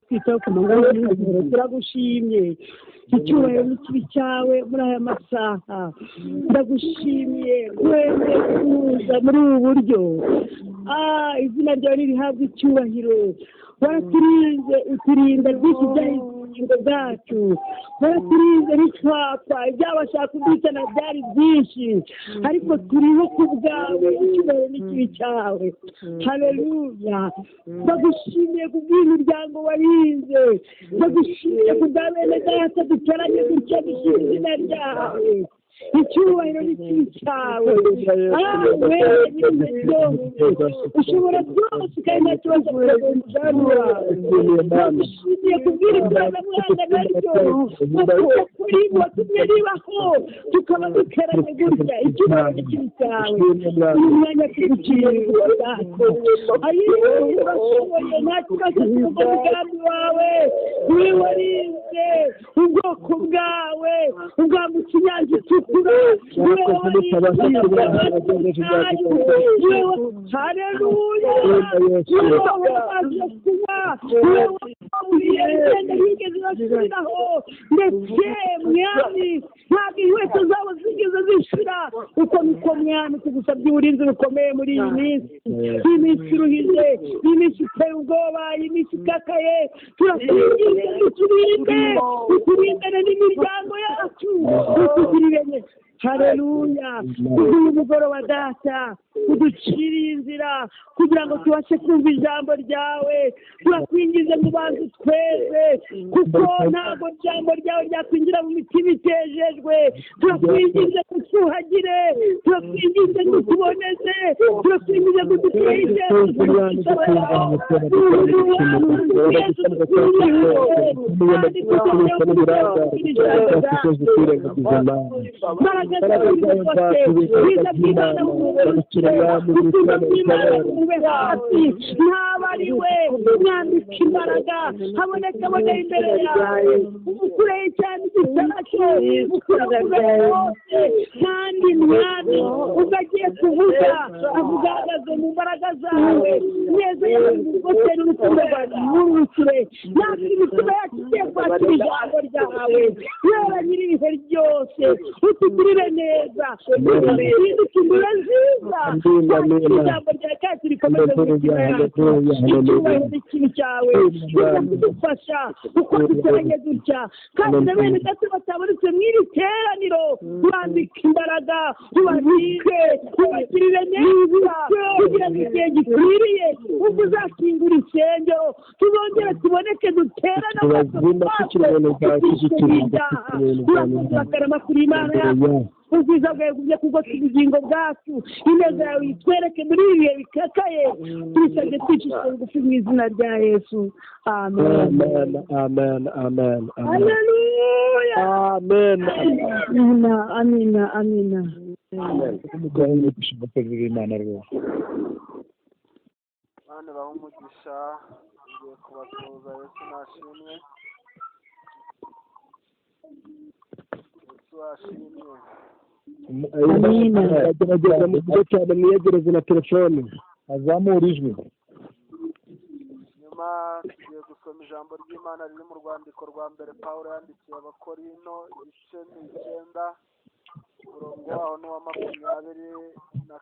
utwitaho ku manywa n'ijoro turagushimye icyubahiro n'ikibi cyawe muri aya masaha ndagushimiye wese kuza muri ubu buryo izina ryawe nirihabwa icyubahiro waraturinze uturinda byinshi by'ingingo zacu waraturinze ntitwapfa ibyabashaka kuduhitana byari byinshi ariko turiho ku bwawe icyubahiro n'ikibi cyawe haleluya ndagushimiye kubw'imiryango warinze ndagushimiye kubwa bene data duteranye gutya dushima izina ryawe icyubahiro n'ikibi cyawe nyine byose ushobora byose kandi nta kibazo kureba umugambi wawe ndagushimiye kubwira ikoranabuhanga naryo kuko kuri watumye ribaho tukaba duteranye gutya icyubahiro n'ikibi cyawe uyu mwanya tuguciye ubwacu urashoboye nta kibazo kuko umugambi wawe niwe warinze ubwoko bwawe ubwambutse inyanja itukura haleluya ndetse mwami ntabwo inkweto zabo zigeze zishira uko niko mwami tugusabye uburinzi bukomeye muri iyi minsi iyi minsi iruhije iyi minsi iteye ubwoba iyi minsi ikakaye turakwinginze uturindane n'imiryango yacu utugirire haleluya uyu mugoroba data uduciriye inzira kugira ngo tubashe kumva ijambo ryawe turakwingize ngo ubanze tweze kuko ntabwo ijambo ryawe ryakwinjira mu mitima itejejwe turakwingize ngo twuhagire turakwingize ngo tuboneze turakwingize ngo duteye ntabariwe mwambika imbaraga haboneka abona imbere yawe umukureye cyane igisarasho ukurakureye hose kandi mwami ubwo agiye kuvuga avuga ahagaze mu mbaraga zawe neza yawe ugotera urukundo rwawe nturukire natwe imitima yacu igiye kwakira ijambo ryawe yera nyiri ibihe ryose utugirire neza indukindure nziza ijambo rya kacu rikomeze mu mitima yacu icyubahiro n'ikibi cyawe kidufasha uko duteranye dutya kandi na bene data batabonetse mu iri teraniro urambika imbaraga ubabike ubagirire neza kugira ngo igihe gikwiriye ubwo uzakingura insengero tuzongere tuboneke duterane urakarama kuri imana yacu ubwiza bwawe bujye kugota ubugingo bwacu ineza yawe itwereke muri ibi bihe bikakaye tubisabye twicishije bugufi mu izina rya yesu amen amen amen haleluya amen amina amina umugabo w'umugisha bakorera imana rwose bane baho umugisha ngiye kubatuza yesu nashimwe yesu ashimwe agerageza mu kigo cyane mwiyegereze na telefone azamura ijwi nyuma tugiye gusoma ijambo ry'imana riri mu rwandiko rwa mbere pawulo yandikiye abakorino ibice 9 umurongo waho ni wa 24 na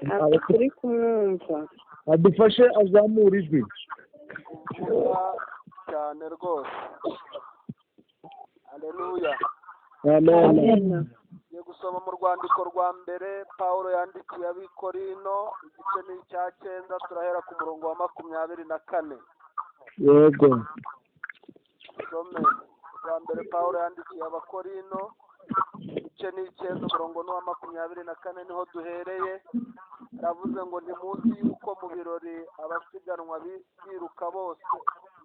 25 turi kumwumva adufashe azamura ijwi cyane rwose haleluya amen tugiye gusoma mu rwandiko rwa mbere pawulo yandikiye abikorino igice ni icya 9 turahera ku murongo wa 24 yego some rwa mbere pawulo yandikiye abakorino igice ni 9 umurongo ni wa 24 niho duhereye aravuze ngo ntimuzi yuko mu birori abasiganwa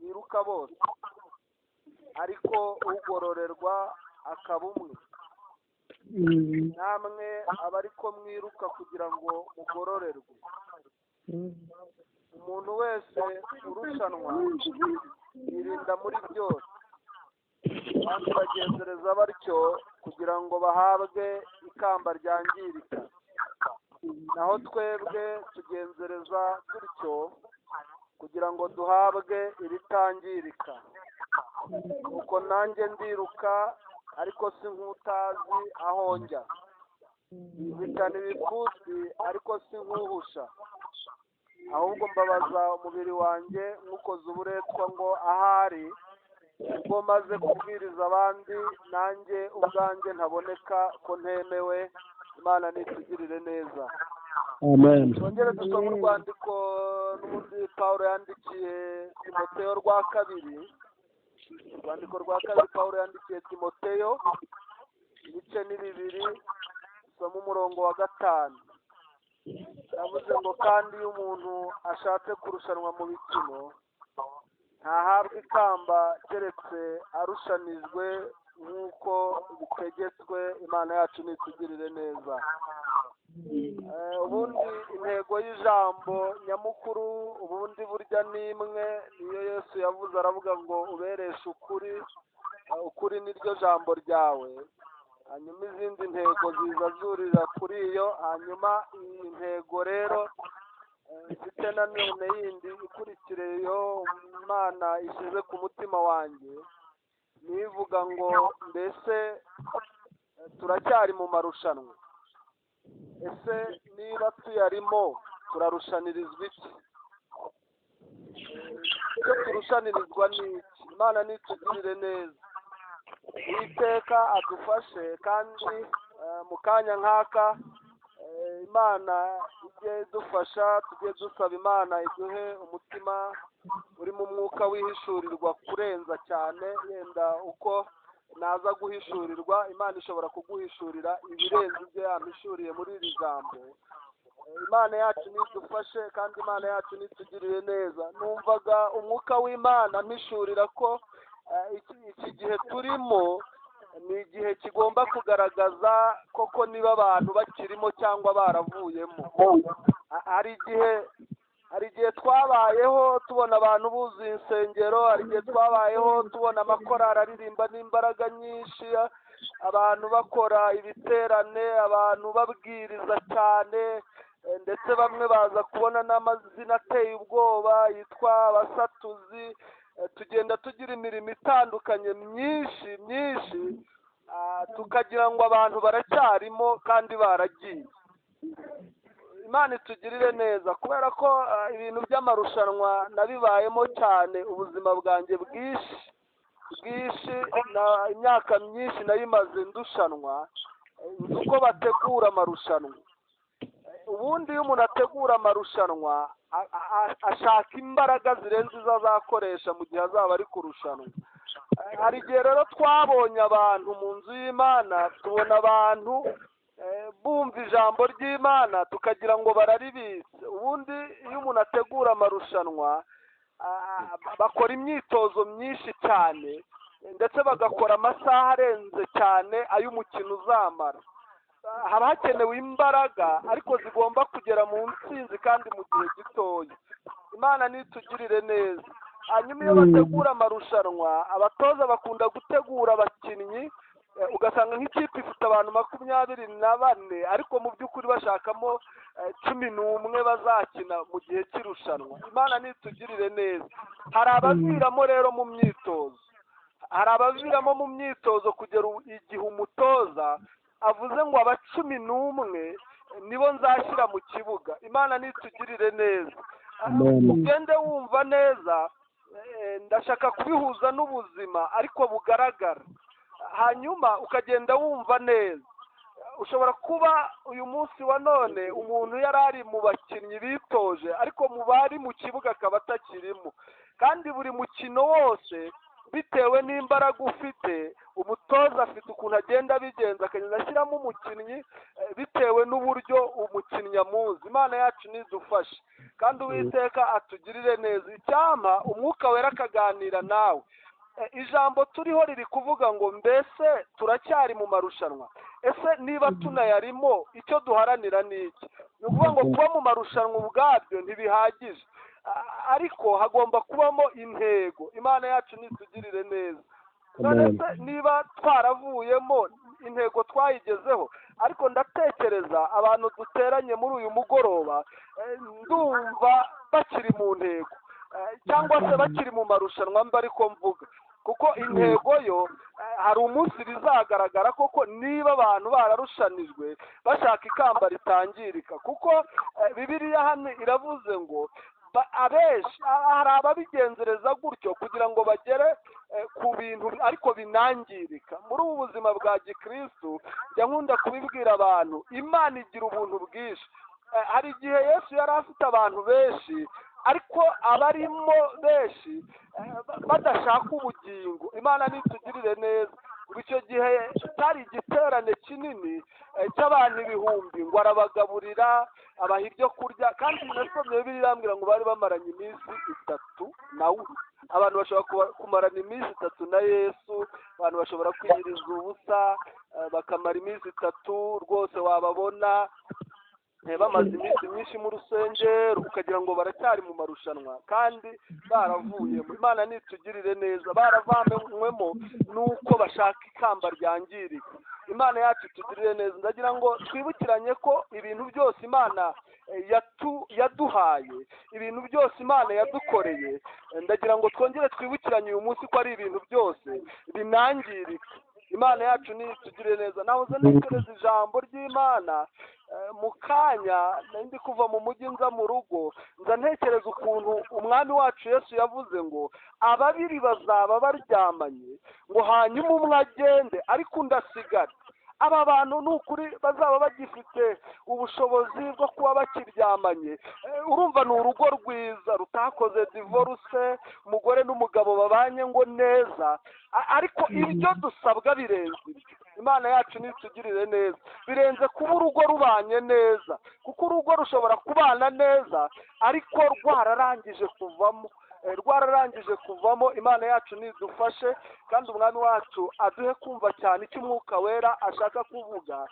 biruka bose ariko ugororerwa akaba umwe namwe aba ariko mwiruka kugira ngo mugororerwe umuntu wese urushanwa yirinda muri byose kandi bagenzereza batyo kugira ngo bahabwe ikamba ryangirika naho twebwe tugenzereza dutyo kugira ngo duhabwe ibitangirika. Nuko nanjye ndiruka ariko si nk'utazi aho njya, nzitana ibipfunsi ariko si nk'uhusha, ahubwo mbabaza umubiri wanjye nk'ukoze uburetwa ngo ahari ubwo maze kubwiriza abandi nanjye ubwanjye ntaboneka ko ntemewe. Imana nitugirire neza. amen. twongere dusome urwandiko n'ubundi Pawulo yandikiye Timoteyo rwa kabiri. Urwandiko rwa kabiri Pawulo yandikiye Timoteyo, ibice ni 2, dusoma umurongo wa 5. yavuze ngo kandi iyo umuntu ashatse kurushanwa mu bikino ntahabwa ikamba keretse arushanijwe nk'uko bitegetswe. Imana yacu nitugirire neza. Ubundi intego y'ijambo nyamukuru ubundi burya ni imwe, niyo Yesu yavuze aravuga ngo ubereshe ukuri, ukuri niryo jambo ryawe. Hanyuma izindi ntego ziza zurira kuri iyo. Hanyuma iyi ntego rero ifite na none yindi ikurikire iyo Imana ishyize ku mutima wanjye, nivuga ngo mbese turacyari mu marushanwa. Ese niba tuyarimo turarushanirizwa iki? icyo turushanirizwa ni iki? Imana nitugirire neza. Uwiteka adufashe kandi mu kanya nk'aka Imana ijye idufasha, tujye dusaba Imana iduhe umutima uri mu mwuka wihishurirwa kurenza cyane. Yenda uko naza guhishurirwa, Imana ishobora kuguhishurira ibirenze ibyo yamhishuriye muri iri jambo. Imana yacu nidufashe kandi Imana yacu nitugirire neza. Numvaga umwuka w'Imana mpishurira ko iki gihe turimo ni igihe kigomba kugaragaza koko niba abantu bakirimo cyangwa baravuyemo. Hari igihe twabayeho tubona abantu buzuye insengero, hari igihe twabayeho tubona amakorali aririmba n'imbaraga nyinshi, abantu bakora ibiterane, abantu babwiriza cyane, ndetse bamwe baza kubona n'amazina ateye ubwoba yitwa abasatuzi. Tugenda tugira imirimo itandukanye myinshi, tukagira ngo abantu baracyarimo kandi baragiye. Imana itugirire neza, kubera ko ibintu by'amarushanwa nabibayemo cyane. Ubuzima bwanjye bwinshi imyaka myinshi nayimaze ndushanwa, nzi uko bategura amarushanwa. Ubundi iyo umuntu ategura amarushanwa ashaka imbaraga zirenze izo azakoresha mu gihe azaba ari kurushanwa. Hari igihe rero twabonye abantu mu nzu y'Imana, tubona abantu bumva ijambo ry'Imana tukagira ngo bararibitse. Ubundi iyo umuntu ategura amarushanwa bakora imyitozo myinshi cyane, ndetse bagakora amasaha arenze cyane ay'umukino uzamara. Haba hakenewe imbaraga ariko zigomba kugera mu ntsinzi kandi mu gihe gitoya. Imana nitugirire neza. Hanyuma iyo bategura amarushanwa, abatoza bakunda gutegura abakinnyi, ugasanga nk'ikipe ifite abantu 24 ariko mu by'ukuri bashakamo 11 bazakina mu gihe cy'irushanwa. Imana nitugirire neza. Hari abaviramo rero mu myitozo, hari abaviramo mu myitozo kugera igihe umutoza avuze ngo 11 nibo nzashyira mu kibuga. Imana nitugirire neza. Ugende wumva neza, ndashaka kubihuza n'ubuzima ariko bugaragara. Hanyuma ukagenda wumva neza. Ushobora kuba uyu munsi wa none umuntu yari ari mu bakinnyi bitoje ariko mu bari mu kibuga akaba atakirimo, kandi buri mukino wose bitewe n'imbaraga ufite, umutoza afite ukuntu agenda abigenza, akagenda ashyiramo umukinnyi bitewe n'uburyo umukinnyi amuzi. Imana yacu nidufashe kandi Uwiteka atugirire neza. Icyampa umwuka wera akaganira nawe. Ijambo turiho riri kuvuga ngo mbese turacyari mu marushanwa. Ese niba tunayarimo icyo duharanira ni iki? Ni ukuvuga ngo kuba mu marushanwa ubwabyo ntibihagije, ariko hagomba kubamo intego. Imana yacu nitugirire neza. None se niba twaravuyemo intego twayigezeho, ariko ndatekereza abantu duteranye muri uyu mugoroba ndumva bakiri mu ntego. cyangwa se bakiri mu marushanwa mba ariko mvuga, kuko intego yo hari umunsi bizagaragara koko niba abantu bararushanijwe bashaka ikamba ritangirika, kuko Bibiliya hano iravuze ngo abenshi hari ababigenzereza gutyo kugira ngo bagere ku bintu ariko binangirika. Muri ubu buzima bwa gikristu njya nkunda kubibwira abantu, Imana igira ubuntu bwinshi. Hari igihe Yesu yari afite abantu benshi ariko abarimo benshi badashaka ubugingo. Imana nitugirire neza. Icyo gihe cyari igiterane kinini cy'abantu ibihumbi, ngo arabagaburira abaha ibyo kurya, kandi nasomye Bibiliya irambwira ngo bari bamaranye iminsi 3 nawe. Abantu bashobora kumarana iminsi 3 na Yesu, abantu bashobora kwiyiriza ubusa bakamara iminsi 3 rwose, wababona bamaze iminsi myinshi mu rusengero ukagira ngo baracyari mu marushanwa kandi baravuyemo. Imana nitugirire neza. Baravanywemo nuko bashaka ikamba ryangirika. Imana yacu itugirire neza. Ndagira ngo twibukiranye ko ibintu byose Imana yaduhaye, ibintu byose Imana yadukoreye, ndagira ngo twongere twibukiranye uyu munsi ko ari ibintu byose binangirika. Imana yacu nitugirire neza. Nahoze ntekereza ijambo ry'Imana mu kanya ndi kuva mu mujyi nza mu rugo, nza ntekereza ukuntu umwami wacu Yesu yavuze ngo ababiri bazaba baryamanye, ngo hanyuma umwe agende ariko undi asigare. Aba bantu ni ukuri bazaba bagifite ubushobozi bwo kuba bakiryamanye. Urumva ni urugo rwiza rutakoze divorce, umugore n'umugabo babanye ngo neza, ariko ibyo dusabwa birenze ibyo. Imana yacu nitugirire neza. Birenze kuba urugo rubanye neza, kuko urugo rushobora kubana neza ariko rwararangije kuvamo. Imana yacu nidufashe, kandi umwami wacu aduhe kumva cyane icyo umwuka wera ashaka kuvuga.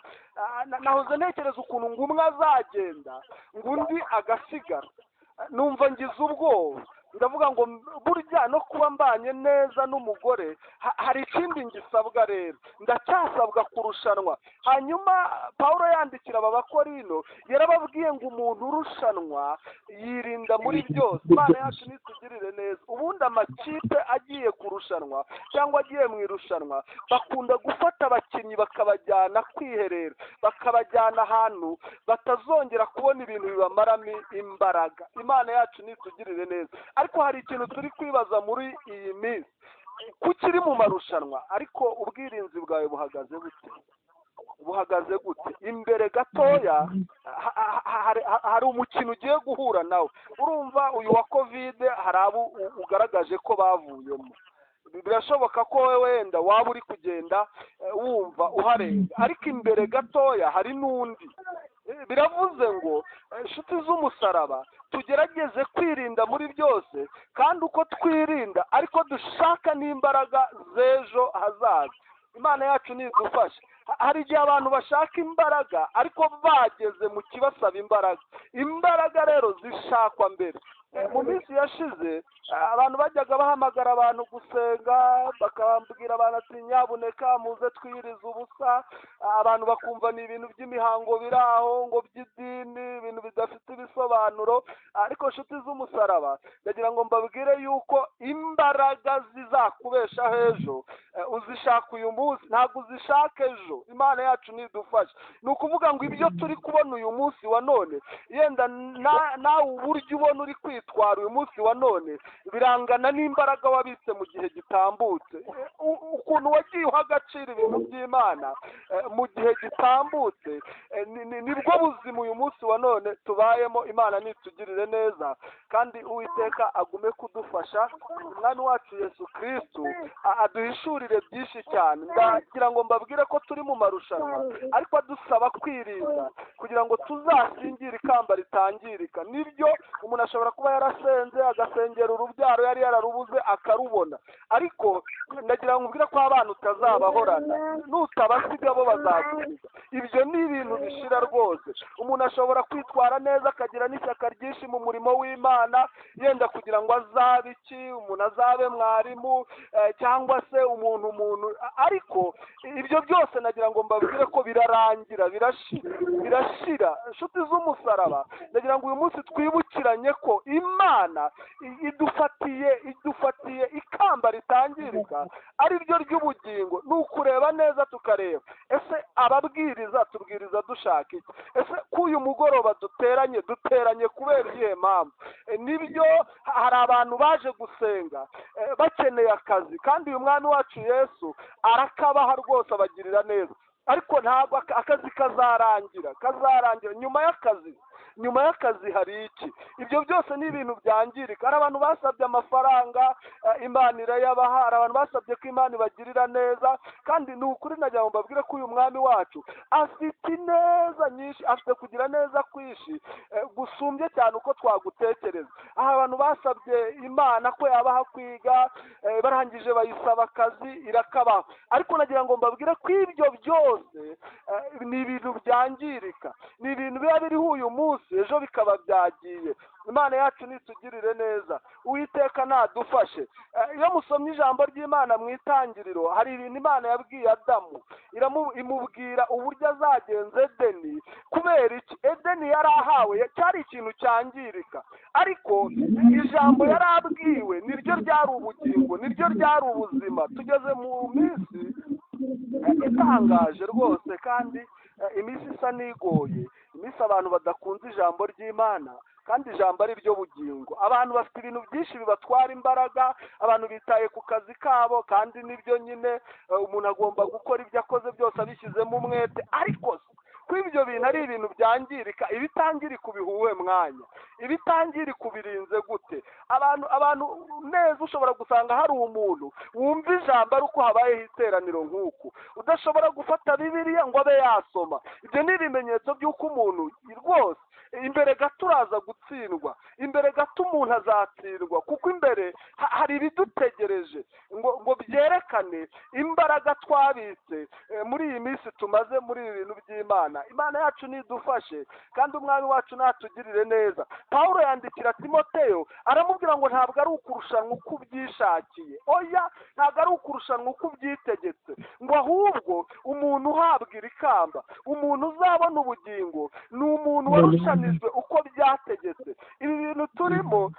Nahoze ntekereza ukuntu ngo umwe azagenda ngo undi agasigara. Numva ngize ubwoba, ndavuga ngo burya no kuba mbanye neza n'umugore hari ikindi ngisabwa. Rero ndacyasabwa kurushanwa. Hanyuma Pawulo yandikira aba Bakorino yarababwiye ngo umuntu urushanwa yirinda muri byose. Imana yacu nitugirire neza. Ubundi amakipe agiye kurushanwa cyangwa agiye mu irushanwa bakunda gufata abakinnyi bakabajyana kwiherera, bakabajyana ahantu batazongera kubona ibintu bibamaramo imbaraga. Imana yacu nitugirire neza. Ariko hari ikintu turi kwibaza muri iyi minsi, kukiri mu marushanwa ariko ubwirinzi bwawe buhagaze gute? Imbere gatoya hari umukino ugiye guhura nawe. Urumva uyu wa covid hari abo ugaragaje ko bavuyemo. Birashoboka ko wenda waba uri kugenda wumva uharenga, ariko imbere gatoya hari n'undi. Biravuze ngo inshuti z'umusaraba tugerageze kwirinda muri byose, kandi uko twirinda ariko dushaka n'imbaraga z'ejo hazaza. Imana yacu nidufashe. Hari igihe abantu bashaka imbaraga ariko bageze mu kibasaba imbaraga rero zishakwa mbere. Mu minsi yashize abantu bajyaga bahamagara abantu gusenga, bakababwira abantu ati nyabuneka muze twiyirize ubusa. Abantu bakumva ni ibintu by'imihango biri aho ngo by'idini, ibintu bidafite ibisobanuro. Ariko inshuti z'umusaraba ndagira ngo mbabwire yuko imbaraga zizakubesha ejo uzishaka uyu munsi, ntabwo uzishaka ejo. Imana yacu nidufashe. Ni ukuvuga ngo ibyo turi kubona uyu munsi wa none, yenda nawe uburyo ubona uri kwitwara uyu munsi wa none birangana n'imbaraga wabitse mu gihe gitambutse. Ukuntu wagiye uha agaciro ibintu by'Imana mu gihe gitambutse, nibwo buzima uyu munsi wa none tubayemo. Imana nitugirire neza, kandi Uwiteka agume kudufasha. Umwami wacu Yesu Kristo aduhishurire byinshi cyane. Ndagira ngo mbabwire ko turi mu marushanwa ariko adusaba kwirinda kugira ngo tuzasingire ikamba ritangirika. Nibyo umuntu ashobora kuba yarasenze agasengera urubyaro yari yararubuze akarubona, ariko ndagira ngo mbwire ko abana utazabahorana, nutabasiga bo bazagusiga. Ibyo ni ibintu bishira rwose. Umuntu ashobora kwitwara neza akagira n'ishyaka ryinshi mu murimo w'Imana, yenda kugira ngo azabe iki, umuntu azabe mwarimu cyangwa se umuntu, ariko ibyo byose nagira ngo mbabwire ko birarangira, birashira. Inshuti z'umusaraba ndagira ngo uyu munsi twibukiranye ko imana idufatiye ikamba ritangirika ari ryo ry'ubugingo. Ni ukureba neza tukareba ese ababwiriza tubwiriza dushaka iki, ese k'uyu mugoroba duteranye kubera iyihe mpamvu? Nibyo hari abantu baje gusenga bakeneye akazi, kandi uyu mwami wacu Yesu arakabaha rwose, abagirira neza, ariko ntabwo akazi kazarangira. Nyuma y'akazi hari iki? Ibyo byose ni ibintu byangirika. Hari abantu basabye amafaranga, Imana irayabaha. Hari abantu basabye ko Imana ibagirira neza, kandi ni ukuri nagira ngo mbabwire ko uyu mwami wacu afite ineza nyinshi, afite kugira neza kwinshi gusumbye cyane uko twagutekereza. Aha abantu basabye Imana ko yabaha kwiga, barangije bayisaba akazi, irakabaha. Ariko nagira ngo mbabwire ko ibyo byose ni ibintu byangirika, ni ibintu biba biriho uyu munsi, ejo bikaba byagiye. Imana yacu nitugirire neza, Uwiteka nadufashe. Iyo musomye ijambo ry'Imana mu itangiriro, hari ibintu Imana yabwiye Adamu, imubwira uburyo azagenza Edeni. Kubera iki? Edeni yari ahawe, cyari ikintu cyangirika, ariko ijambo yari abwiwe niryo ryari ubugingo, niryo ryari ubuzima. Tugeze mu minsi itangaje rwose, kandi iminsi isa n'igoye, iminsi abantu badakunze ijambo ry'Imana, kandi ijambo ari ryo bugingo. Abantu bafite ibintu byinshi bibatwara imbaraga, abantu bitaye ku kazi kabo, kandi nibyo nyine, umuntu agomba gukora ibyo akoze byose abishyizemo umwete. Ariko ko ibyo bintu ari ibintu byangirika, ibitangirika ubihuwe mwanya, ibitangirika ubirinze gute? Abantu neza ushobora gusanga hari umuntu wumva ijambo ari uko habayeho iteraniro nk'uku, udashobora gufata Bibiliya ngo abe yasoma. Ibyo ni ibimenyetso by'uko umuntu rwose imbere gato uraza gutsindwa, imbere gato umuntu azatsindwa, kuko imbere hari ibidutegereje ngo byerekane imbaraga twabitse muri iyi minsi tumaze muri ibi bintu by'Imana. Imana yacu nidufashe, kandi umwami wacu natugirire neza. Pawulo yandikira Timoteyo aramubwira ngo ntabwo ari ukurushanwa uko ubyishakiye, oya, ntabwo ari ukurushanwa uko ubyitegetse, ngo ahubwo umuntu uhabwa iri kamba, umuntu uzabona ubugingo, ni umuntu warushanijwe uko byategetse. Ibi bintu turimo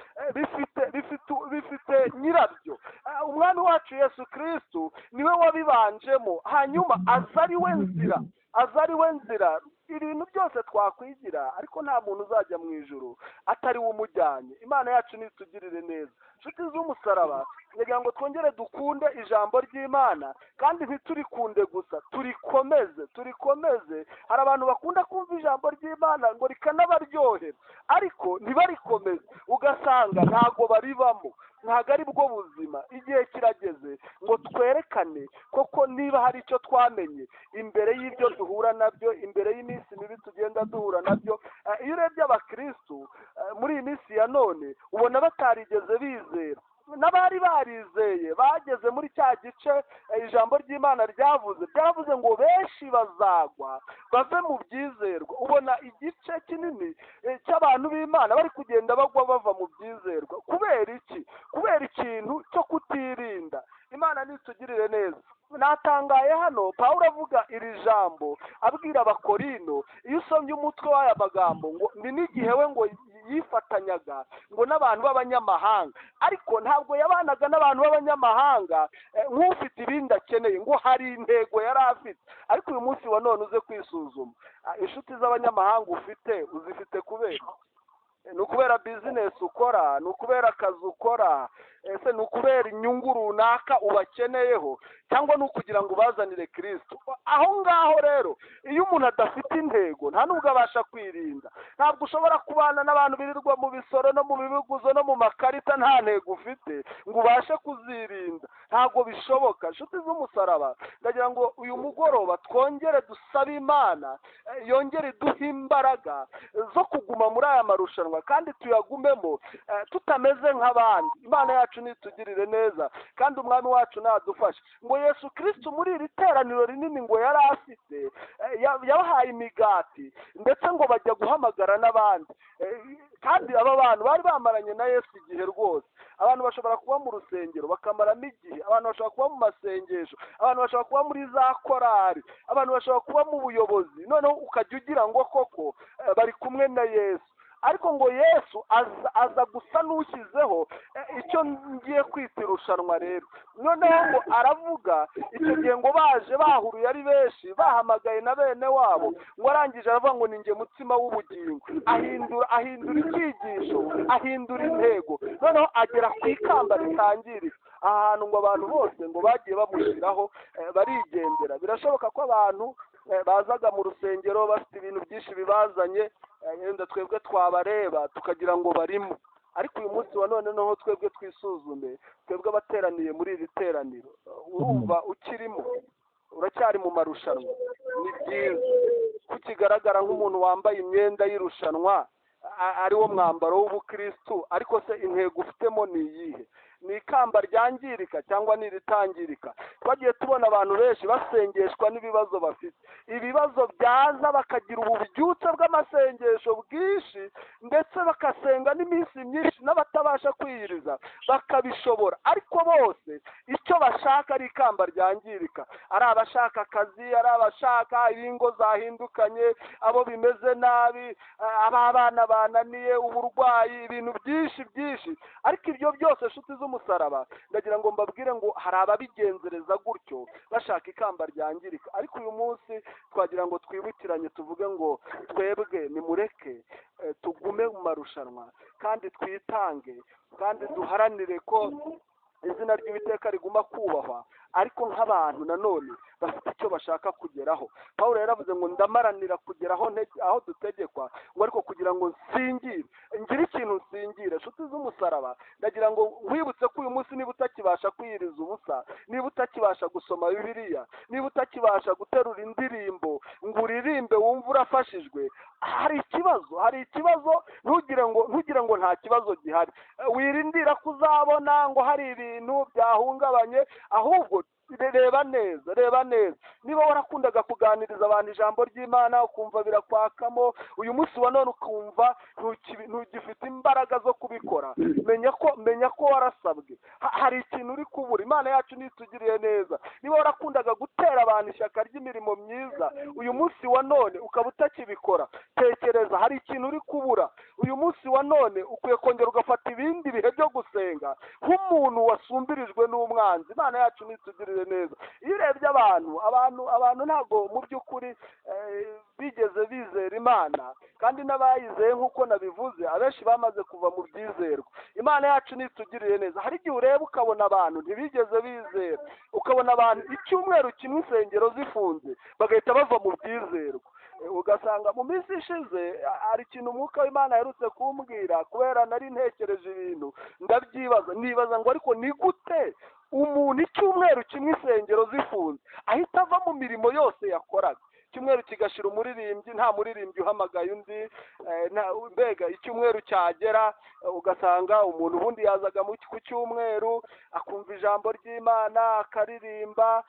bifite nyirabyo. Umwami wacu Yesu Kristo niwe wabibanjemo, hanyuma aza ari we nzira ibintu byose twakwigira, ariko nta muntu uzajya mu ijuru atari we umujyanye. Imana yacu nitugirire neza. Nshuti z'umusaraba, ngira ngo twongere dukunde ijambo ry'Imana, kandi ntiturikunde gusa, turikomeze. Hari abantu bakunda kumva ijambo ry'Imana ngo rikanabaryohera, ariko ntibarikomeze, ugasanga ntago baribamo, ntago ari bwo buzima. Igihe kirageze ngo twerekane koko niba hari icyo twamenye imbere y'ibyo duhura nabyo, imbere y'iminsi mibi tugenda duhura nabyo. Iyo urebye abakristu muri iyi minsi ya none, ubona batarigeze bizera. N'abari barizeye bageze muri cya gice ijambo ry'Imana ryavuze ngo benshi bazagwa bave mu byizerwa. Ubona igice kinini cy'abantu b'Imana bari kugenda bagwa bava mu byizerwa. Kubera iki? Kubera ikintu cyo kutirinda. Imana nitugirire neza. Natangaye hano Pawulo avuga iri jambo abwira Abakorino. Iyo usomye umutwe w'aya magambo, ngo ni n'igihe we ngo yifatanyaga ngo n'abantu b'abanyamahanga, ariko ntabwo yabanaga n'abantu b'abanyamahanga nk'ufite ibindi akeneye, ngo hari intego yari afite. Ariko uyu munsi wa none uze kwisuzuma, inshuti z'abanyamahanga ufite uzifite kubera ni ukubera bizinesi ukora, ni ukubera akazi ukora, ese ni ukubera inyungu runaka ubakeneyeho, cyangwa ni ukugira ngo ubazanire Kristo? Aho ngaho rero iyo umuntu adafite intego nta nubwo abasha kwirinda. Ntabwo ushobora kubana n'abantu birirwa mu bisoro no mu bibiguzo no mu makarita nta ntego ufite ngo ubashe kuzirinda, ntabwo bishoboka. Inshuti z'umusaraba, ndagira ngo uyu mugoroba twongere dusabe Imana yongere iduhe imbaraga zo kuguma muri aya marushanwa, kandi tuyagumemo tutameze nk'abandi. Imana yacu nitugirire neza, kandi umwami wacu nadufashe. Ngo Yesu Kristo muri iri teraniro rinini ngo yari afite, yabahaye imigati ndetse ngo bajya guhamagara n'abandi, kandi aba bantu bari bamaranye na Yesu igihe rwose. Abantu bashobora kuba mu rusengero bakamaramo igihe, abantu bashobora kuba mu masengesho, abantu bashobora kuba muri za korari, abantu bashobora kuba mu buyobozi, noneho ukajya ugira ngo koko bari kumwe na Yesu. ariko ngo Yesu aza gusa n'ushyizeho icyo ngiye kwita irushanwa rero. Noneho ngo aravuga icyo gihe ngo baje bahuruye ari benshi bahamagaye na bene wabo, ngo arangije aravuga ngo ni njye mutsima w'ubugingo, ahindura icyigisho, ahindura intego, noneho agera ku ikamba ritangirika. Ahantu ngo abantu bose ngo bagiye bamushyiraho barigendera. Birashoboka ko abantu bazaga mu rusengero bafite ibintu byinshi bibazanye, yenda twebwe twabareba tukagira ngo barimo, ariko uyu munsi wa none noneho twebwe twisuzume, twebwe abateraniye muri iri teraniro, urumva ukirimo, uracyari mu marushanwa. Ni byiza ko kigaragara nk'umuntu wambaye imyenda y'irushanwa ari wo mwambaro w'ubukristu, ariko se intego ufitemo ni iyihe? Ni ikamba ryangirika cyangwa ni iritangirika? Twagiye tubona abantu benshi basengeshwa n'ibibazo bafite, ibibazo byaza bakagira ububyutse bw'amasengesho bwinshi, ndetse bakasenga n'iminsi myinshi n'abatabasha kwiyiriza bakabishobora, ariko bose icyo bashaka ari ikamba ryangirika. Ari abashaka akazi, ari abashaka ingo zahindukanye, abo bimeze nabi, abana bananiye, uburwayi, ibintu byinshi, ariko ibyo byose nshuti z'umusaraba ndagira ngo mbabwire ngo hari ababigenzereza gutyo bashaka ikamba ryangirika. Ariko uyu munsi twagira ngo twibukiranye tuvuge ngo twebwe nimureke tugume mu marushanwa kandi twitange kandi duharanire ko izina ry'Uwiteka riguma kubahwa, ariko nk'abantu nanone bafite icyo bashaka kugeraho. Pawulo yaravuze ngo ndamaranira kugeraho aho dutegekwa, ngo ariko kugira ngo nsingire, ngire ikintu nsingire. Nshuti z'umusaraba ndagira ngo wibutse ko uyu munsi niba utakibasha kwiyiriza ubusa, niba utakibasha gusoma Bibiliya, niba utakibasha guterura indirimbo ngo uririmbe wumva urafashijwe, hari ikibazo. ntugire ngo nta kibazo gihari, wirindira kuzabona ngo hari ibintu byahungabanye, ahubwo reba neza. Niba warakundaga kuganiriza abantu ijambo ry'Imana ukumva birakwakamo, uyu munsi wa none ukumva ntugifite imbaraga zo kubikora, menya ko warasabwe, hari ikintu uri kubura. Imana yacu nitugiriye neza. Niba warakundaga gutera abantu ishyaka ry'imirimo myiza, uyu munsi wa none ukaba utakibikora, tekereza, hari ikintu uri kubura. Uyu munsi wa none ukwiye kongera ugafata ibindi bihe byo gusenga nk'umuntu wasumbirijwe n'umwanzi. Imana yacu nitugiriye neza. Iyo urebye abantu ntabwo mu by'ukuri bigeze bizera Imana, kandi n'abayizeye nk'uko nabivuze abenshi bamaze kuva mu byizerwa. Imana yacu nitugiriye neza. Hari igihe ureba ukabona abantu ntibigeze bizera, ukabona abantu icyumweru kimwe insengero zifunze bagahita bava mu byizerwa. Ugasanga mu minsi ishize hari ikintu umwuka w'Imana yarutse kumbwira, kubera nari ntekereje ibintu nibaza ngo ariko ni gute umuntu icyumweru kimwe insengero zifunze ahita ava mu mirimo yose yakoraga? Icyumweru kigashira umuririmbyi, nta muririmbyi uhamagaye undi, mbega icyumweru cyagera ugasanga umuntu ubundi yazaga ku cyumweru akumva ijambo ry'Imana akaririmba,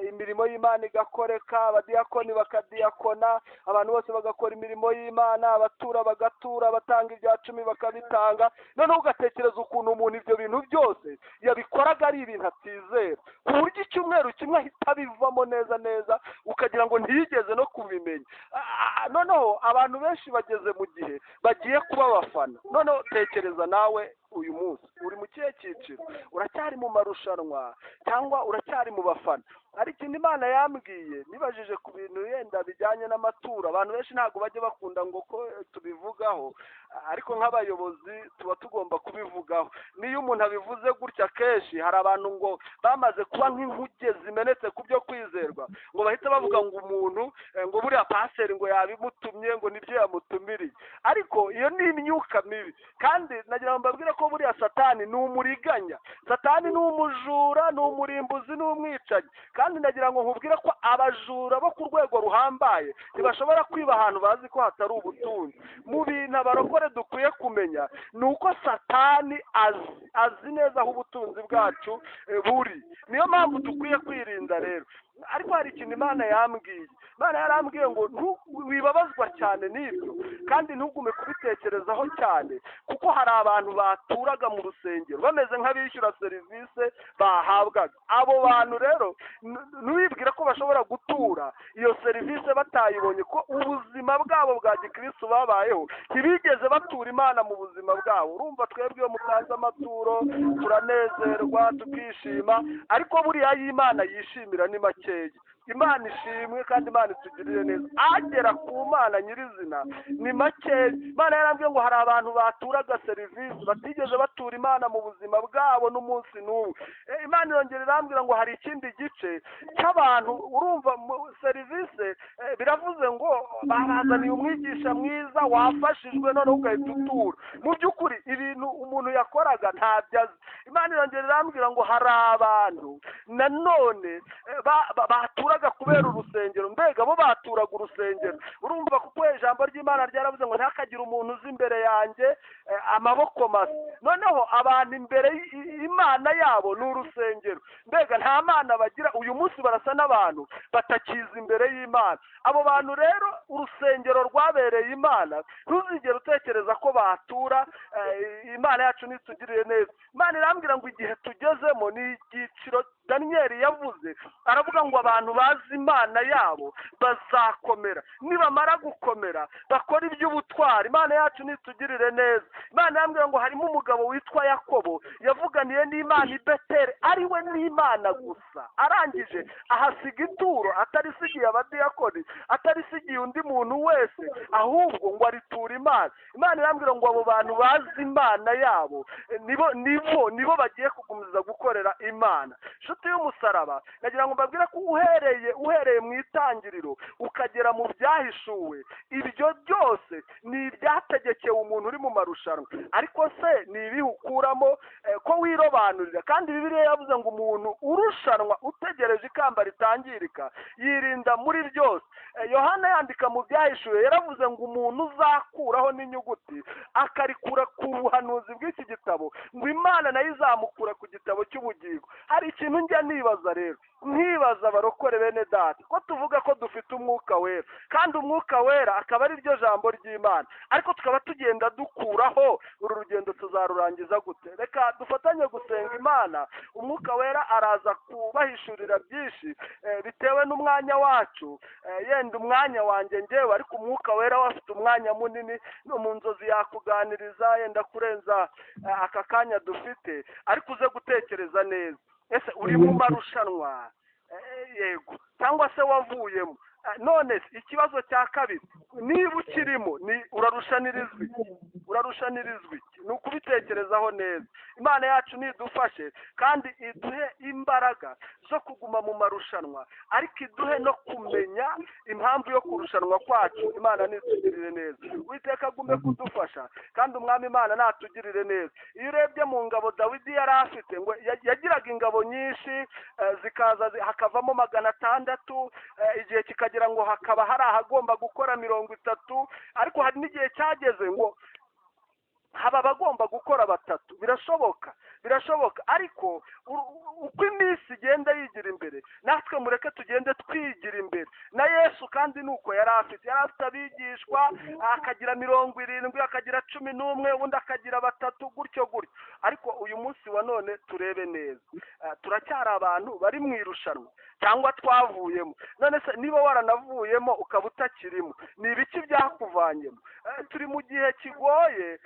imirimo y'Imana igakoreka, abadiyakoni bakadiyakona, abantu bose bagakora imirimo y'Imana, abatura bagatura, abatanga ibya 10 bakabitanga. Noneho ugatekereza ukuntu umuntu ibyo bintu byose yabikoraga ari ibintu atizera, ku buryo icyumweru kimwe ahita bivamo neza, ukagira ngo ntiyigeze no kubimenya. Noneho abantu benshi bageze mu gihe bagiye kuba abafana. Noneho tekereza nawe, uyu munsi uri mu kihe cyiciro? Uracyari mu marushanwa cyangwa uracyari mu bafana? Hari ikintu Imana yambwiye nibajije ku bintu yenda bijyanye n'amaturo. Abantu benshi ntabwo bajya bakunda ngo ko tubivugaho, ariko nk'abayobozi tuba tugomba kubivugaho. Niyo umuntu abivuze gutya kenshi, hari abantu ngo bamaze kuba nk'inkuge zimenetse ku byo kwizerwa, ngo bahita bavuga ngo umuntu ngo buriya paseri ngo yabimutumye, ngo nibyo yamutumiriye. Ariko iyo ni imyuka mibi, kandi nagira ngo mbabwire ko buriya Satani ni umuriganya, Satani ni umujura, ni umurimbuzi, ni umwicanyi. Kandi nagira ngo nkubwire ko abajura bo ku rwego ruhambaye ntibashobora kwiba ahantu bazi ko hatari ubutunzi. Mu bintu abarokore dukwiye kumenya ni uko Satani azi neza aho ubutunzi bwacu buri. Niyo mpamvu dukwiye kwirinda rero. Ariko hari ikintu Imana yambwiye. Imana yarambwiye ngo wibabazwa cyane n'ibyo, kandi ntugume kubitekerezaho cyane, kuko hari abantu baturaga mu rusengero bameze nk'abishyura serivisi bahabwaga. Abo bantu rero ntiwibwire ko bashobora gutura iyo serivisi batayibonye, ko ubuzima bwabo bwa gikristo babayeho ntibigeze batura imana mu buzima bwabo. Urumva twebwe iyo mutanze amaturo turanezerwa tukishima, ariko buriya y'Imana yishimira ni makeya. Imana ishimwe kandi Imana itugirire neza, agera ku Mana nyirizina ni makeya. Imana yarambwiye ngo hari abantu baturaga serivisi batigeze batura Imana mu buzima bwabo n'umunsi n'umwe. Imana irongera irambwira ngo hari ikindi gice cy'abantu, urumva serivisi biravuze ngo barazaniye umwigisha mwiza wafashijwe none ugahita utura. Mu by'ukuri ibintu umuntu yakoraga ntabyo azi. Imana irongera irambwira ngo hari abantu nanone batura kubera urusengero, mbega bo baturaga urusengero. Urumva kuko ijambo ry'Imana ryaravuze ngo ntihakagire umuntu uzi imbere yanjye amaboko masa. Noneho abantu imbere Imana yabo ni urusengero, mbega nta mana bagira. Uyu munsi barasa n'abantu batakiza imbere y'Imana. Abo bantu rero urusengero rwabereye Imana, ntuzigere utekereza ko batura. Imana yacu nitugirire neza. Imana irambwira ngo igihe tugezemo ni igiciro Daniyeli yavuze, aravuga ngo abantu bazi Imana yabo bazakomera, nibamara gukomera bakora iby'ubutwari. Imana yacu nitugirire neza. Imana yambwira ngo harimo umugabo witwa Yakobo yavuganiye n'Imana i Beteli, ari we n'Imana gusa. Arangije ahasiga ituro, atarisigiye abadiyakoni, atarisigiye undi muntu wese, ahubwo ngo aritura Imana. Imana irambwira ngo abo bantu bazi Imana yabo nibo bagiye kugumiza gukorera Imana. Inshuti y'umusaraba, nagira ngo mbabwire ko uhereye mu itangiriro ukagera mu byahishuwe, ibyo byose ni ibyategekewe umuntu uri mu marushanwa. Ariko se ni ibihe ukuramo ko wirobanurira? Kandi Bibiliya yavuze ngo umuntu urushanwa utegereje ikamba ritangirika yirinda muri byose. Yohana yandika mu byahishuwe yaravuze ngo umuntu uzakuraho n'inyuguti akarikura ku buhanuzi bw'iki gitabo, ngo Imana nayo izamukura ku gitabo cy'ubugingo. Hari ikintu njya nibaza rero, nkibaza abarokore bene data, ko tuvuga ko dufite umwuka wera, kandi umwuka wera akaba ari ryo jambo ry'Imana, ariko tukaba tugenda dukuraho. Uru rugendo tuzarurangiza gute? Reka dufatanye gusenga Imana. Umwuka wera araza kubahishurira byinshi bitewe n'umwanya wacu. Yenda umwanya wanjye njyewe, ariko umwuka wera wafite umwanya munini, no mu nzozi yakuganiriza yenda kurenza aka kanya dufite. Ariko uze gutekereza neza, ese uri mu marushanwa? Yego, cyangwa se wavuyemo? None ikibazo cya kabiri, niba ukirimo urarushanirizwa iki? Ni ukubitekerezaho neza. Imana yacu nidufashe kandi iduhe imbaraga zo kuguma mu marushanwa, ariko iduhe no kumenya impamvu yo kurushanwa kwacu. Imana nitugirire neza. Uwiteka agume kudufasha, kandi umwami Imana natugirire neza. Iyo urebye mu ngabo Dawidi yari afite, ngo yagiraga ingabo nyinshi, zikaza hakavamo 600, igihe kikagira ngo hakaba hari ahagomba gukora 30, ariko hari n'igihe cyageze ngo haba abagomba gukora 3. Birashoboka, ariko uko iminsi igenda yigira imbere, natwe mureke tugende twigira imbere. Na Yesu kandi nuko yari afite abigishwa, akagira 70, akagira 11, ubundi akagira 3, gutyo. Ariko uyu munsi wa none turebe neza, turacyari abantu bari mu irushanwa cyangwa twavuyemo. None se niba waranavuyemo ukaba utakirimo, ni ibiki byakuvanyemo? Turi mu gihe kigoye,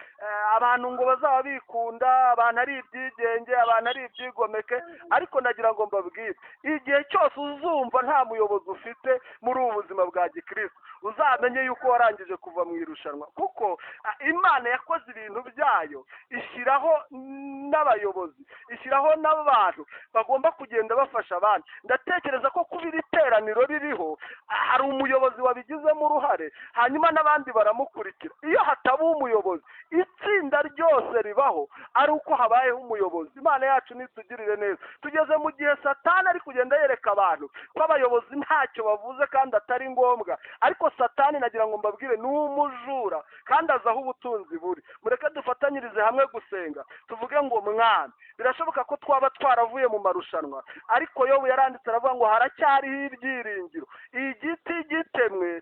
abantu ngo bazaba bikunda, abantu ari ibyigenge, abantu ari ibyigomeke. Ariko nagira ngo mbabwire, igihe cyose uzumva nta muyobozi ufite muri ubu buzima bwa gikristo, uzamenye yuko warangije kuva mu irushanwa. Kuko Imana yakoze ibintu byayo, ishyiraho n'abayobozi, ishyiraho n'abantu bagomba kugenda bafasha abandi. Ndatekereza ko kuba iri teraniro ririho, hari umuyobozi wabigizemo uruhare, hanyuma n'abandi baramukurikira. Iyo hataba umuyobozi, itsinda ryose ribaho ari uko habayeho umuyobozi. Imana yacu nitugirire neza. Tugeze mu gihe Satani ari kugenda yereka abantu ko abayobozi ntacyo bavuze kandi atari ngombwa. Ariko Satani nagira ngo mbabwire, ni umujura kandi azaho ubutunzi buri. Mureke dufatanyirize hamwe gusenga, tuvuge ngo Mwami, birashoboka ko twaba twaravuye mu marushanwa, ariko Yobu yaranditse aravuga ngo haracyariho ibyiringiro. Igiti gitemwe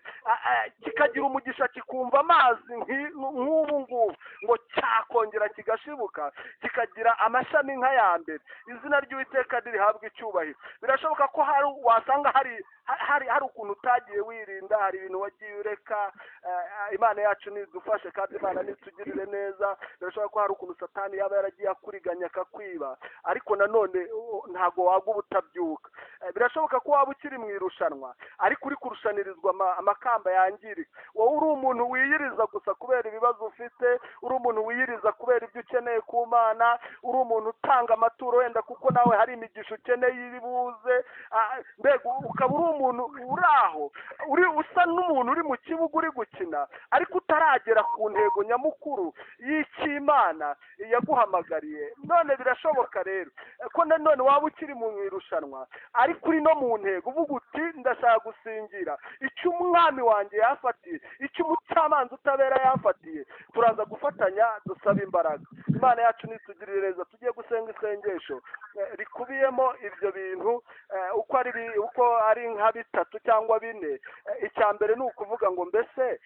kikagira umugisha kikumva amazi nk'ubu ngubu, ngo cyakongera kigashibuka kikagira amashami nk'aya mbere izina ry'Uwiteka rihabwa icyubahiro. Birashoboka ko wasanga hari ukuntu utagiye wirinda, hari ibintu wagiye ureka. Imana yacu nidufashe kandi Imana nitugirire neza. Birashoboka ko hari ukuntu Satani yaba yaragiye akuriganya akakwiba, ariko nanone ntago wagwa utabyuka. Birashoboka ko waba ukiri mu irushanwa ariko uri kurushanirizwa amakamba yangirika. Wowe uri umuntu wiyiriza gusa kubera ibibazo ufite, uri umuntu wiyiriza kubera ibyo ukeneye ku Mana, uri umuntu utanga amaturo wenda kuko nawe hari imigisha ukeneye iri buze. Mbega ukaba uri umuntu uraho usa n'umuntu uri mu kibuga uri gukina ariko utaragera ku ntego nyamukuru y'Imana yaguhamagariye. None birashoboka rero ko nanone waba ukiri mu irushanwa ariko uri no mu ntego, uvuga uti ndashaka gusingira icyo umwami wanjye yafatiye, icyo umucamanza utabera yafatiye. Turaza gufatanya dusaba imbaraga. Imana yacu nitugirire neza. Tugiye gusenga isengesho rikubiyemo ibyo bintu uko ari nka bitatu cyangwa bine. Icya mbere ni ukuvuga ngo mbese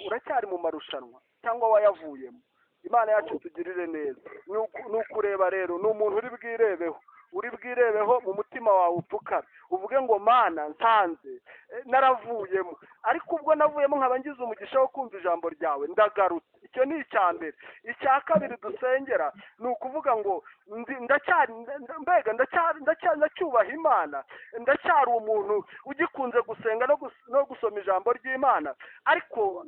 uracyari mu marushanwa cyangwa wayavuyemo. Imana yacu tugirire neza. Ni ukureba rero, ni umuntu uri bwirebeho mu mutima wawe upfukame uvuge ngo Mana nsanze naravuyemo, ariko ubwo navuyemo nkaba ngize umugisha wo kumva ijambo ryawe ndagarutse. Icyo ni icya mbere. Icya kabiri dusengera ni ukuvuga ngo ndacyubaha Imana, ndacyari umuntu ugikunze gusenga no gusoma ijambo ry'Imana, ariko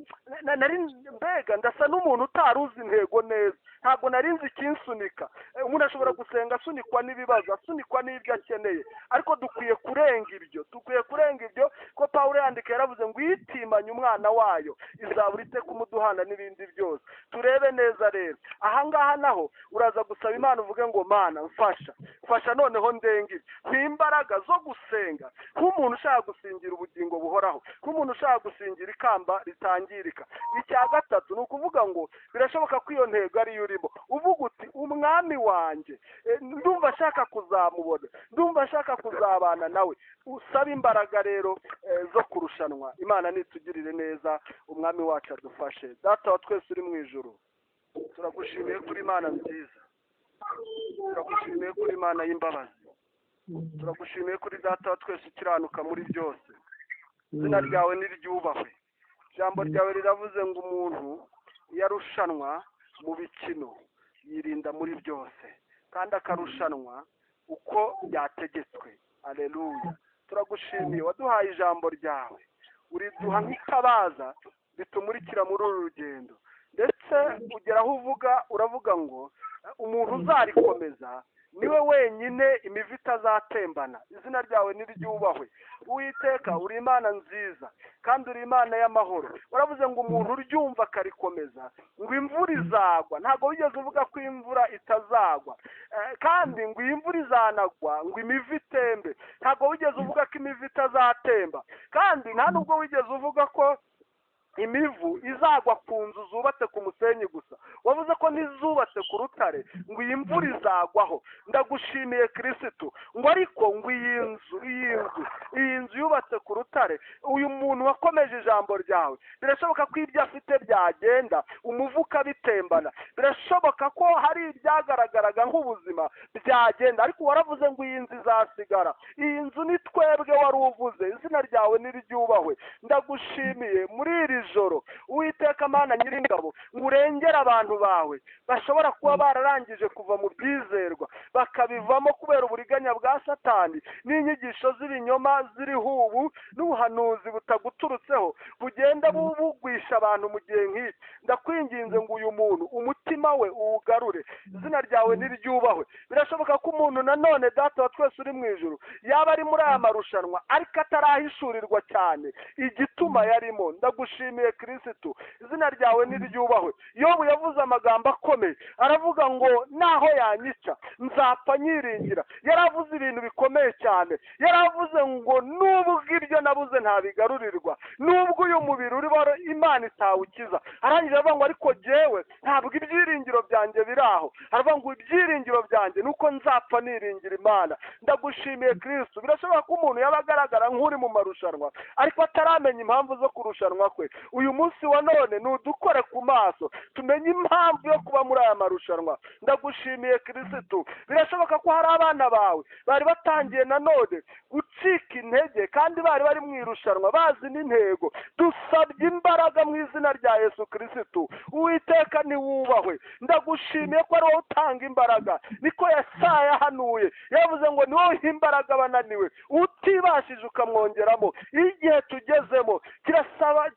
ndasa n'umuntu utari uzi intego neza. Ntabwo nari nzi ikinsunika. Umuntu ashobora gusenga asunikwa n'ibibazo, asunikwa n'ibyo akeneye, ariko dukwiye kurenga ibyo ko Pawulo yandika yaravuze ngo iyitimanye umwana wayo izabura ite kumuduhana n'ibindi byose. Turebe neza rero. Ahangaha naho uraza gusaba Imana uvuge ngo Mana mfasha noneho ndenge nk'imbaraga zo gusenga nk'umuntu ushaka gusingira ubugingo buhoraho, nk'umuntu ushaka gusingira ikamba ritangirika. Icya gatatu ni ukuvuga ngo birashoboka ko iyo ntego ariyo urimo, uvuga uti umwami wanjye ndumva ashaka kuzamubona, ndumva ashaka kuzabana nawe. Usaba imbaraga rero zo kurushanwa. Imana nitugirire neza, umwami wacu adufashe. Data wa twese uri mu ijuru, turagushimiye kuri Imana nziza, turagushimiye kuri Imana y'imbabazi, turagushimiye kuri Data wa twese ukiranuka muri byose. Izina ryawe niryubahwe. Ijambo ryawe riravuze ngo umuntu yarushanwa mu bikino yirinda muri byose kandi akarushanwa uko byategetswe. Aleluya. Turagushimiye, waduhaye ijambo ryawe, uriduha nk'itabaza ritumurikira muri uru rugendo, ndetse ugeraho uravuga ngo umuntu uzarikomeza niwe wenyine imivu itazatembana. Izina ryawe niryubahwe. Uwiteka uri Imana nziza kandi uri Imana y'amahoro. Waravuze ngo umuntu uryumva akarikomeza ngo imvura izagwa. Ntabwo wigeze uvuga ko imvura itazagwa, kandi ngo iyi mvura izanagwa ngo imivu itembe. Ntabwo wigeze uvuga ko imivu itazatemba, kandi nta nubwo wigeze uvuga ko imivu izagwa ku nzu zubatse ku musenyi gusa. Wavuze ko nizubatse ku rutare ngo iyi mvura izagwaho. Ndagushimiye Kristo ngo ariko ngo iyi nzu yubatse ku rutare, uyu muntu wakomeje ijambo ryawe, birashoboka ko ibyo afite byagenda umuvuka bitembana. Birashoboka ko hari ibyagaragaraga nk'ubuzima byagenda, ariko waravuze ngo iyi nzu izasigara. Iyi nzu ni twebwe wari uvuze. Izina ryawe niryubahwe. Ndagushimiye muri iri joro Uwiteka Mana Nyiringabo ngo urengere abantu bawe bashobora kuba bararangije kuva mu byizerwa bakabivamo kubera uburiganya bwa Satani n'inyigisho z'ibinyoma ziriho ubu n'ubuhanuzi butaguturutseho bugenda bugwisha abantu mu gihe nk'iki. Ndakwinginze ngo uyu muntu umutima we uwugarure. Izina ryawe niryubahwe. Birashoboka ko umuntu nanone Data wa twese uri mu ijuru yaba ari muri aya marushanwa ariko atarahishurirwa cyane igituma yarimo. Ndagushimiye Kristo. Izina ryawe niryubahwe. Yobu yavuze amagambo akomeye, aravuga ngo naho yanyica nzapfa nyiringira. Yaravuze ibintu bikomeye cyane. Yaravuze ngo nubwo ibyo nabuze ntabigarurirwa, nubwo uyu mubiri uriho Imana itawukiza. Arangije aravuga ngo ariko jewe ntabwo ibyiringiro byanjye biraho. Aravuga ngo ibyiringiro byanjye nuko nzapfa niringira Imana. Ndagushimiye Kristo. Birashoboka ko umuntu yaba agaragara nk'uri mu marushanwa ariko ataramenya impamvu zo kurushanwa kwe. uyu munsi wa none nudukore ku maso tumenye impamvu yo kuba muri aya marushanwa. Ndagushimiye Kristo. Birashoboka ko hari abana bawe bari batangiye nanone gucika intege kandi bari mu irushanwa bazi n'intego. Dusabye imbaraga mu izina rya Yesu Kristo. Uwiteka ni wubahwe. Ndagushimiye ko ari wowe utanga imbaraga. Niko Yesaya yahanuye yavuze ngo ni wowe imbaraga abananiwe utibashije ukamwongeramo. Igihe tugezemo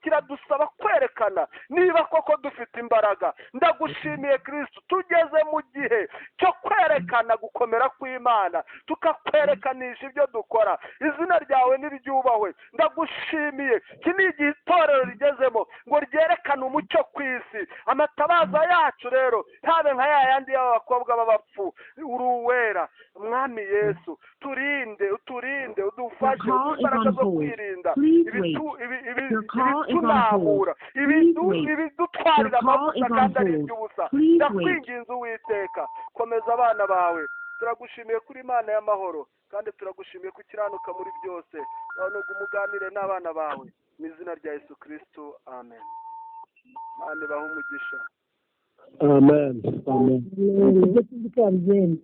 kiradusaba kwerekana niba koko dufite imbaraga. Ndagushimiye Kristo. Tugeze mu gihe cyo kwerekana gukomera kw'Imana, tukakwerekanisha ibyo dukora. Izina ryawe niryubahwe. Ndagushimiye. Iki ni igihe itorero rigezemo ngo ryerekane umucyo ku isi. Amatabaza yacu rero ntabe nka yandi y'abakobwa b'abapfu. Uri uwera Mwami Yesu. Turinde, uturinde, udufashe imbaraga zo kwirinda ibitunamura, ibidutwarira amavuta kandi ari iby'ubusa. Ndakwinginze Uwiteka, komeza abana bawe. Turagushimiye kuri Imana y'amahoro kandi turagushimiye ko ukiranuka muri byose. None umuganire n'abana bawe mu izina rya Yesu Kristo. Amen. Imana ibahe umugisha. Amen. Amen.